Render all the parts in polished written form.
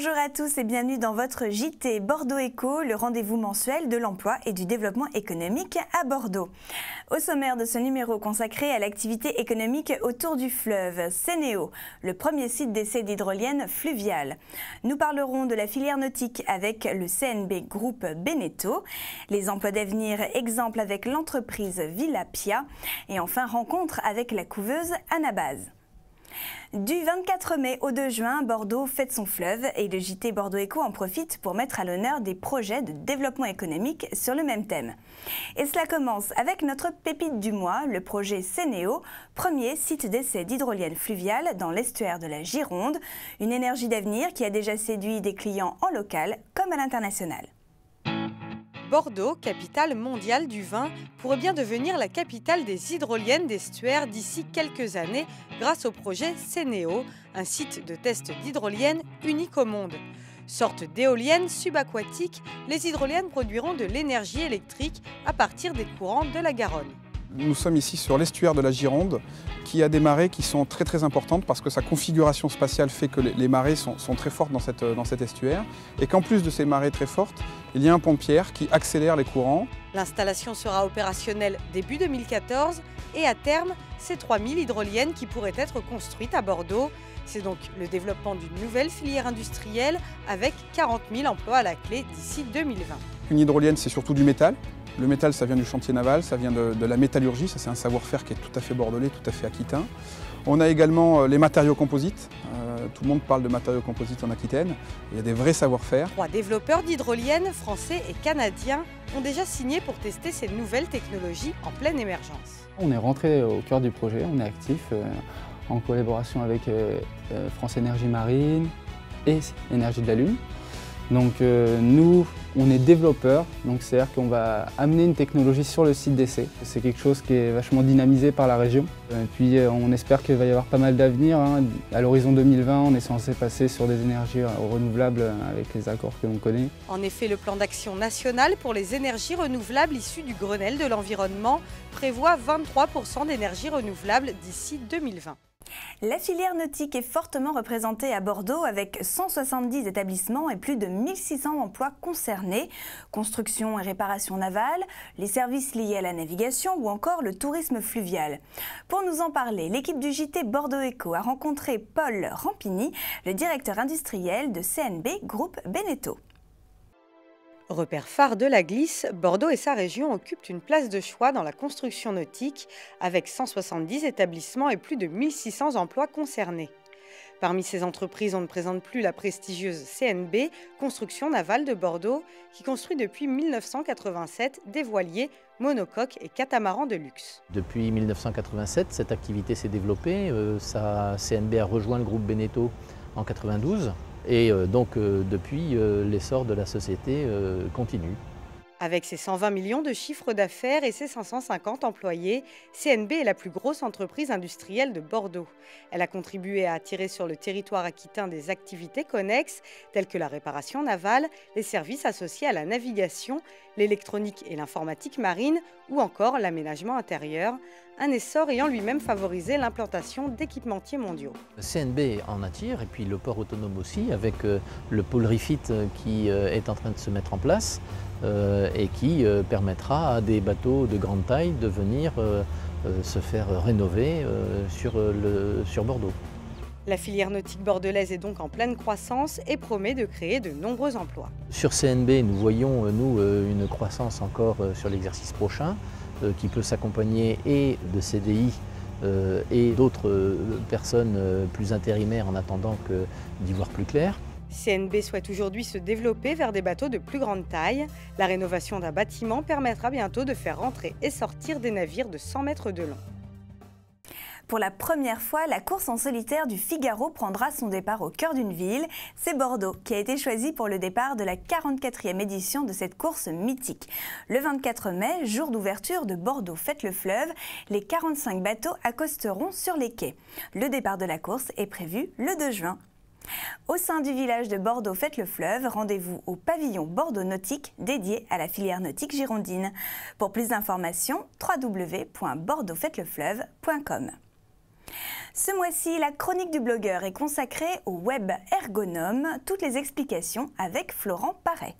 Bonjour à tous et bienvenue dans votre JT Bordeaux Éco, le rendez-vous mensuel de l'emploi et du développement économique à Bordeaux. Au sommaire de ce numéro consacré à l'activité économique autour du fleuve, Sénéo, le premier site d'essai d'hydroliennes fluviales. Nous parlerons de la filière nautique avec le CNB Groupe Beneteau, les emplois d'avenir exemple avec l'entreprise Villa Pia et enfin rencontre avec la couveuse Anabase. Du 24 mai au 2 juin, Bordeaux fête son fleuve et le JT Bordeaux Éco en profite pour mettre à l'honneur des projets de développement économique sur le même thème. Et cela commence avec notre pépite du mois, le projet Sénéo, premier site d'essai d'hydroliennes fluviales dans l'estuaire de la Gironde, une énergie d'avenir qui a déjà séduit des clients en local comme à l'international. Bordeaux, capitale mondiale du vin, pourrait bien devenir la capitale des hydroliennes d'estuaires d'ici quelques années grâce au projet Sénéo, un site de test d'hydroliennes unique au monde. Sorte d'éoliennes subaquatiques, les hydroliennes produiront de l'énergie électrique à partir des courants de la Garonne. Nous sommes ici sur l'estuaire de la Gironde qui a des marées qui sont très importantes parce que sa configuration spatiale fait que les marées sont très fortes dans cet estuaire et qu'en plus de ces marées très fortes, il y a un pont de pierre qui accélère les courants. L'installation sera opérationnelle début 2014 et à terme, c'est 3000 hydroliennes qui pourraient être construites à Bordeaux. C'est donc le développement d'une nouvelle filière industrielle avec 40 000 emplois à la clé d'ici 2020. Une hydrolienne, c'est surtout du métal. Le métal, ça vient du chantier naval, ça vient de la métallurgie, ça c'est un savoir-faire qui est tout à fait bordelais, tout à fait aquitain. On a également les matériaux composites. Tout le monde parle de matériaux composites en Aquitaine. Il y a des vrais savoir-faire. 3 développeurs d'hydroliennes, français et canadiens, ont déjà signé pour tester ces nouvelles technologies en pleine émergence. On est rentré au cœur du projet, on est actif en collaboration avec France Énergie Marine et Énergie de la Lune. Donc nous, on est développeurs, donc c'est-à-dire qu'on va amener une technologie sur le site d'essai. C'est quelque chose qui est vachement dynamisé par la région. Et puis on espère qu'il va y avoir pas mal d'avenir. À l'horizon 2020, on est censé passer sur des énergies renouvelables avec les accords que l'on connaît. En effet, le plan d'action national pour les énergies renouvelables issu du Grenelle de l'environnement prévoit 23% d'énergie renouvelable d'ici 2020. La filière nautique est fortement représentée à Bordeaux avec 170 établissements et plus de 1600 emplois concernés. Construction et réparation navale, les services liés à la navigation ou encore le tourisme fluvial. Pour nous en parler, l'équipe du JT Bordeaux Éco a rencontré Paul Rampini, le directeur industriel de CNB Groupe Beneteau. Repère phare de la glisse, Bordeaux et sa région occupent une place de choix dans la construction nautique, avec 170 établissements et plus de 1600 emplois concernés. Parmi ces entreprises, on ne présente plus la prestigieuse CNB, Construction Navale de Bordeaux, qui construit depuis 1987 des voiliers, monocoques et catamarans de luxe. Depuis 1987, cette activité s'est développée. CNB a rejoint le groupe Beneteau en 1992. Et donc depuis, l'essor de la société continue. Avec ses 120 millions de chiffre d'affaires et ses 550 employés, CNB est la plus grosse entreprise industrielle de Bordeaux. Elle a contribué à attirer sur le territoire aquitain des activités connexes telles que la réparation navale, les services associés à la navigation, l'électronique et l'informatique marine ou encore l'aménagement intérieur, un essor ayant lui-même favorisé l'implantation d'équipementiers mondiaux. CNB en attire et puis le port autonome aussi avec le pôle refit qui est en train de se mettre en place. Et qui permettra à des bateaux de grande taille de venir se faire rénover sur Bordeaux. La filière nautique bordelaise est donc en pleine croissance et promet de créer de nombreux emplois. Sur CNB, nous voyons une croissance encore sur l'exercice prochain qui peut s'accompagner et de CDI et d'autres personnes plus intérimaires en attendant d'y voir plus clair. CNB souhaite aujourd'hui se développer vers des bateaux de plus grande taille. La rénovation d'un bâtiment permettra bientôt de faire rentrer et sortir des navires de 100 mètres de long. Pour la première fois, la course en solitaire du Figaro prendra son départ au cœur d'une ville. C'est Bordeaux qui a été choisi pour le départ de la 44e édition de cette course mythique. Le 24 mai, jour d'ouverture de Bordeaux Fête le Fleuve, les 45 bateaux accosteront sur les quais. Le départ de la course est prévu le 2 juin. Au sein du village de Bordeaux Fête le Fleuve, rendez-vous au pavillon Bordeaux Nautique dédié à la filière nautique girondine. Pour plus d'informations, www.bordeauxfêteslefleuve.com. Ce mois-ci, la chronique du blogueur est consacrée au web ergonome. Toutes les explications avec Florent Paré.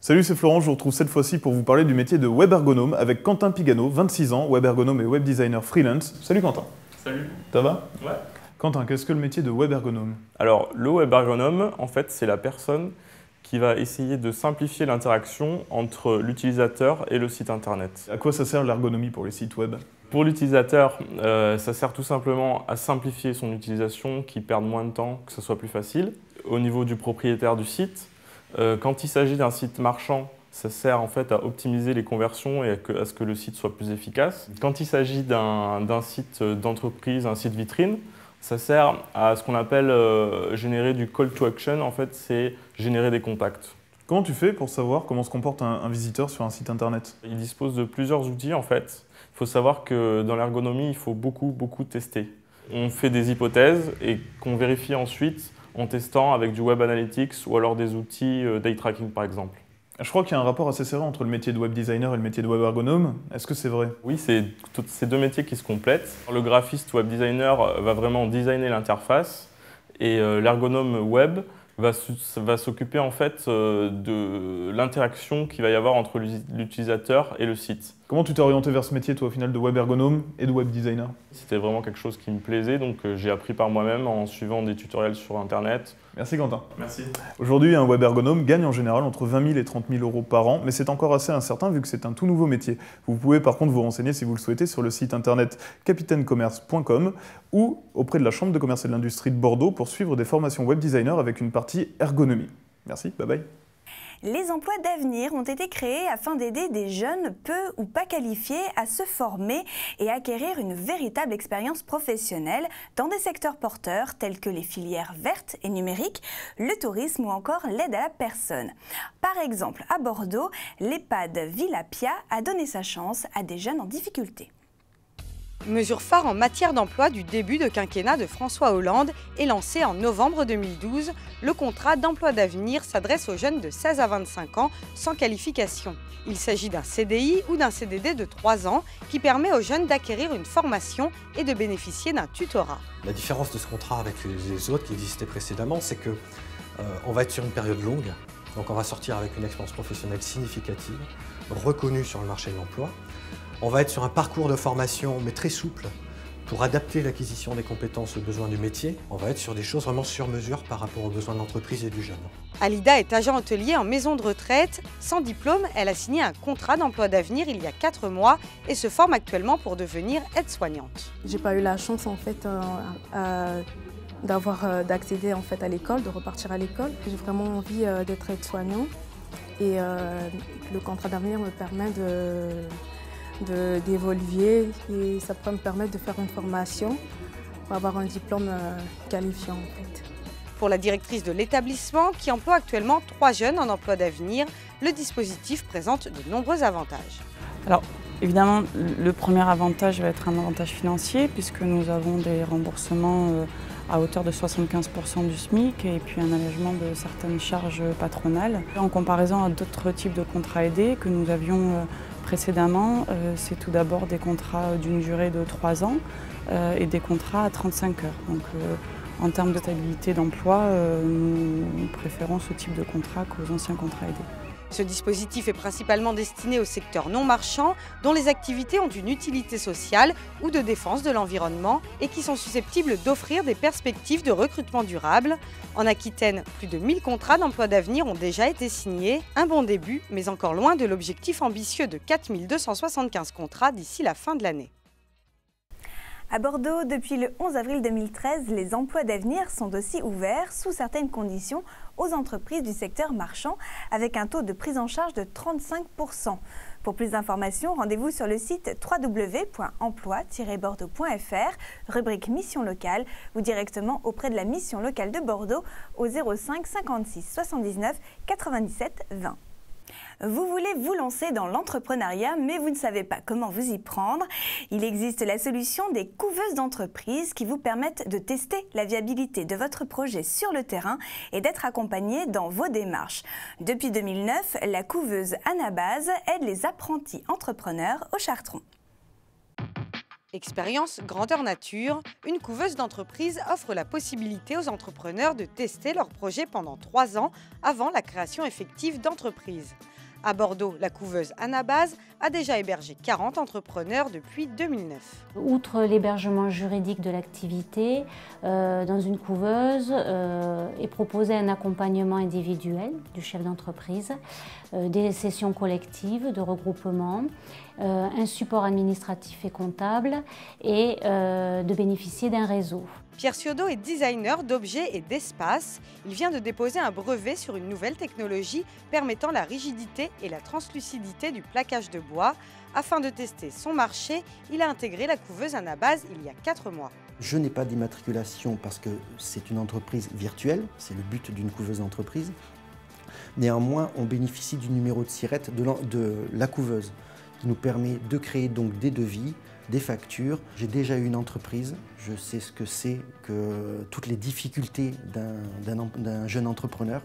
Salut, c'est Florent, je vous retrouve cette fois-ci pour vous parler du métier de web ergonome avec Quentin Pigano, 26 ans, web ergonome et web designer freelance. Salut Quentin. Salut. Ça va? Ouais. Quentin, qu'est-ce que le métier de web ergonome? Alors, le web ergonome, en fait, c'est la personne qui va essayer de simplifier l'interaction entre l'utilisateur et le site internet. À quoi ça sert l'ergonomie pour les sites web? Pour l'utilisateur, ça sert tout simplement à simplifier son utilisation, qu'il perde moins de temps, que ce soit plus facile. Au niveau du propriétaire du site, quand il s'agit d'un site marchand, ça sert en fait à optimiser les conversions et à ce que le site soit plus efficace. Quand il s'agit d'un site d'entreprise, un site vitrine, ça sert à ce qu'on appelle générer du call to action. En fait, c'est générer des contacts. Comment tu fais pour savoir comment se comporte un visiteur sur un site internet? Il dispose de plusieurs outils en fait. Il faut savoir que dans l'ergonomie, il faut beaucoup tester. On fait des hypothèses et qu'on vérifie ensuite en testant avec du web analytics ou alors des outils d'eye tracking par exemple. Je crois qu'il y a un rapport assez serré entre le métier de web designer et le métier de web ergonome. Est-ce que c'est vrai? Oui, c'est ces deux métiers qui se complètent. Le graphiste web designer va vraiment designer l'interface et l'ergonome web va s'occuper en fait de l'interaction qu'il va y avoir entre l'utilisateur et le site. Comment tu t'es orienté vers ce métier, toi, au final, de web ergonome et de web designer? C'était vraiment quelque chose qui me plaisait, donc j'ai appris par moi-même en suivant des tutoriels sur Internet. Merci Quentin. Merci. Aujourd'hui, un web ergonome gagne en général entre 20 000 et 30 000 euros par an, mais c'est encore assez incertain vu que c'est un tout nouveau métier. Vous pouvez par contre vous renseigner si vous le souhaitez sur le site internet capitaineCommerce.com ou auprès de la Chambre de commerce et de l'industrie de Bordeaux pour suivre des formations web designer avec une partie ergonomie. Merci, bye bye. Les emplois d'avenir ont été créés afin d'aider des jeunes peu ou pas qualifiés à se former et acquérir une véritable expérience professionnelle dans des secteurs porteurs tels que les filières vertes et numériques, le tourisme ou encore l'aide à la personne. Par exemple, à Bordeaux, l'EHPAD Villa Pia a donné sa chance à des jeunes en difficulté. Mesure phare en matière d'emploi du début de quinquennat de François Hollande est lancée en novembre 2012. Le contrat d'emploi d'avenir s'adresse aux jeunes de 16 à 25 ans sans qualification. Il s'agit d'un CDI ou d'un CDD de 3 ans qui permet aux jeunes d'acquérir une formation et de bénéficier d'un tutorat. La différence de ce contrat avec les autres qui existaient précédemment, c'est qu'on va être sur une période longue. Donc on va sortir avec une expérience professionnelle significative, reconnue sur le marché de l'emploi. On va être sur un parcours de formation, mais très souple, pour adapter l'acquisition des compétences aux besoins du métier. On va être sur des choses vraiment sur mesure par rapport aux besoins de l'entreprise et du jeune. Alida est agent hôtelier en maison de retraite. Sans diplôme, elle a signé un contrat d'emploi d'avenir il y a 4 mois et se forme actuellement pour devenir aide-soignante. J'ai pas eu la chance en fait d'accéder en fait à l'école, de repartir à l'école. J'ai vraiment envie d'être aide-soignant et le contrat d'avenir me permet d'évoluer et ça peut me permettre de faire une formation pour avoir un diplôme qualifiant en fait. Pour la directrice de l'établissement qui emploie actuellement 3 jeunes en emploi d'avenir, le dispositif présente de nombreux avantages. Alors évidemment, le premier avantage va être un avantage financier puisque nous avons des remboursements à hauteur de 75% du SMIC et puis un allègement de certaines charges patronales. En comparaison à d'autres types de contrats aidés que nous avions précédemment, c'est tout d'abord des contrats d'une durée de 3 ans et des contrats à 35 heures. Donc, en termes de stabilité d'emploi, nous préférons ce type de contrat qu'aux anciens contrats aidés. Ce dispositif est principalement destiné au secteur non marchand, dont les activités ont une utilité sociale ou de défense de l'environnement et qui sont susceptibles d'offrir des perspectives de recrutement durable. En Aquitaine, plus de 1000 contrats d'emploi d'avenir ont déjà été signés. Un bon début, mais encore loin de l'objectif ambitieux de 4275 contrats d'ici la fin de l'année. À Bordeaux, depuis le 11 avril 2013, les emplois d'avenir sont aussi ouverts sous certaines conditions aux entreprises du secteur marchand avec un taux de prise en charge de 35%. Pour plus d'informations, rendez-vous sur le site www.emploi-bordeaux.fr, rubrique mission locale ou directement auprès de la mission locale de Bordeaux au 05 56 79 97 20. Vous voulez vous lancer dans l'entrepreneuriat, mais vous ne savez pas comment vous y prendre. Il existe la solution des couveuses d'entreprise qui vous permettent de tester la viabilité de votre projet sur le terrain et d'être accompagné dans vos démarches. Depuis 2009, la couveuse Anabase aide les apprentis entrepreneurs au Chartron. Expérience grandeur nature, une couveuse d'entreprise offre la possibilité aux entrepreneurs de tester leur projet pendant 3 ans avant la création effective d'entreprise. À Bordeaux, la couveuse Anabase a déjà hébergé 40 entrepreneurs depuis 2009. Outre l'hébergement juridique de l'activité, dans une couveuse est proposé un accompagnement individuel du chef d'entreprise, des sessions collectives de regroupement, un support administratif et comptable et de bénéficier d'un réseau. Pierre Ciodo est designer d'objets et d'espace. Il vient de déposer un brevet sur une nouvelle technologie permettant la rigidité et la translucidité du plaquage de bois. Afin de tester son marché, il a intégré la couveuse Anabase il y a 4 mois. Je n'ai pas d'immatriculation parce que c'est une entreprise virtuelle, c'est le but d'une couveuse d'entreprise. Néanmoins, on bénéficie du numéro de SIRET de la couveuse qui nous permet de créer donc des devis, des factures. J'ai déjà eu une entreprise, je sais ce que c'est que toutes les difficultés d'un jeune entrepreneur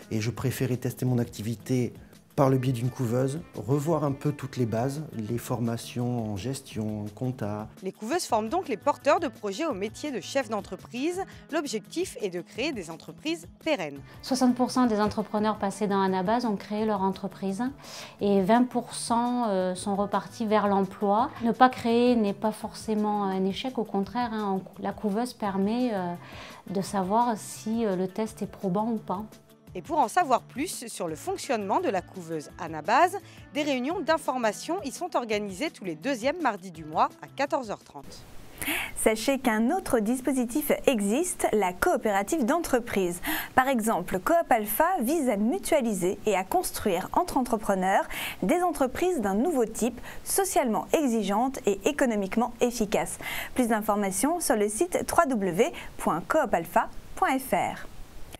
et je préférais tester mon activité par le biais d'une couveuse, revoir un peu toutes les bases, les formations en gestion, en compta. Les couveuses forment donc les porteurs de projets au métier de chef d'entreprise. L'objectif est de créer des entreprises pérennes. 60% des entrepreneurs passés dans Anabase ont créé leur entreprise et 20% sont repartis vers l'emploi. Ne pas créer n'est pas forcément un échec, au contraire, la couveuse permet de savoir si le test est probant ou pas. Et pour en savoir plus sur le fonctionnement de la couveuse Anabase, des réunions d'information y sont organisées tous les 2e mardis du mois à 14h30. Sachez qu'un autre dispositif existe, la coopérative d'entreprise. Par exemple, Coop Alpha vise à mutualiser et à construire entre entrepreneurs des entreprises d'un nouveau type, socialement exigeantes et économiquement efficaces. Plus d'informations sur le site www.coopalpha.fr.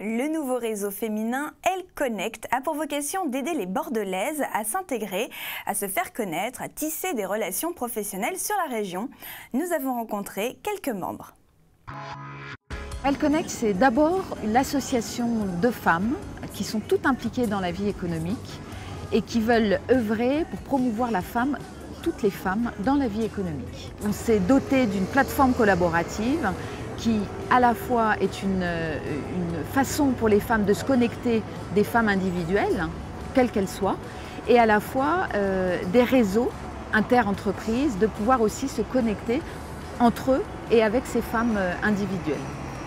Le nouveau réseau féminin Elle Connect a pour vocation d'aider les Bordelaises à s'intégrer, à se faire connaître, à tisser des relations professionnelles sur la région. Nous avons rencontré quelques membres. Elle Connect, c'est d'abord l'association de femmes qui sont toutes impliquées dans la vie économique et qui veulent œuvrer pour promouvoir la femme, toutes les femmes, dans la vie économique. On s'est doté d'une plateforme collaborative qui à la fois est une façon pour les femmes de se connecter, des femmes individuelles, quelles qu'elles soient, et à la fois des réseaux inter-entreprises, de pouvoir aussi se connecter entre eux et avec ces femmes individuelles.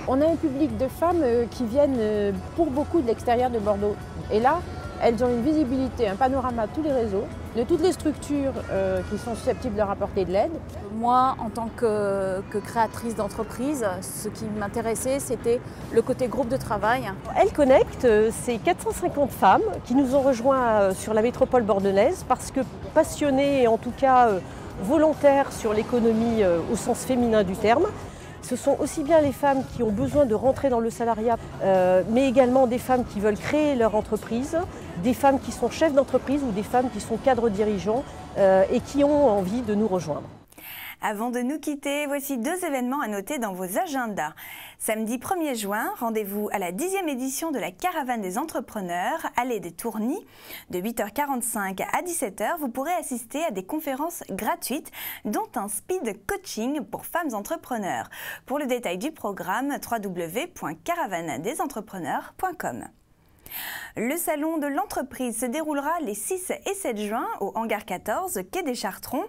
On a un public de femmes qui viennent pour beaucoup de l'extérieur de Bordeaux. Et là, elles ont une visibilité, un panorama de tous les réseaux, de toutes les structures qui sont susceptibles de leur apporter de l'aide. Moi, en tant que créatrice d'entreprise, ce qui m'intéressait, c'était le côté groupe de travail. Elle Connect, c'est 450 femmes qui nous ont rejoints sur la métropole bordelaise parce que passionnées et en tout cas volontaires sur l'économie au sens féminin du terme. Ce sont aussi bien les femmes qui ont besoin de rentrer dans le salariat, mais également des femmes qui veulent créer leur entreprise, des femmes qui sont chefs d'entreprise ou des femmes qui sont cadres dirigeants et qui ont envie de nous rejoindre. Avant de nous quitter, voici 2 événements à noter dans vos agendas. Samedi 1er juin, rendez-vous à la 10e édition de la Caravane des entrepreneurs, allée des Tournis. De 8h45 à 17h, vous pourrez assister à des conférences gratuites, dont un speed coaching pour femmes entrepreneurs. Pour le détail du programme, www.caravanedesentrepeneurs.com. Le salon de l'entreprise se déroulera les 6 et 7 juin au hangar 14, quai des Chartrons.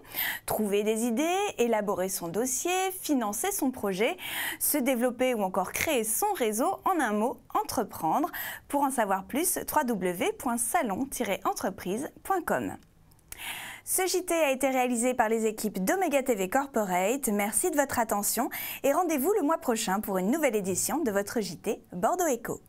Trouver des idées, élaborer son dossier, financer son projet, se développer ou encore créer son réseau, en un mot, entreprendre. Pour en savoir plus, www.salon-entreprise.com. Ce JT a été réalisé par les équipes d'Omega TV Corporate. Merci de votre attention et rendez-vous le mois prochain pour une nouvelle édition de votre JT Bordeaux Eco.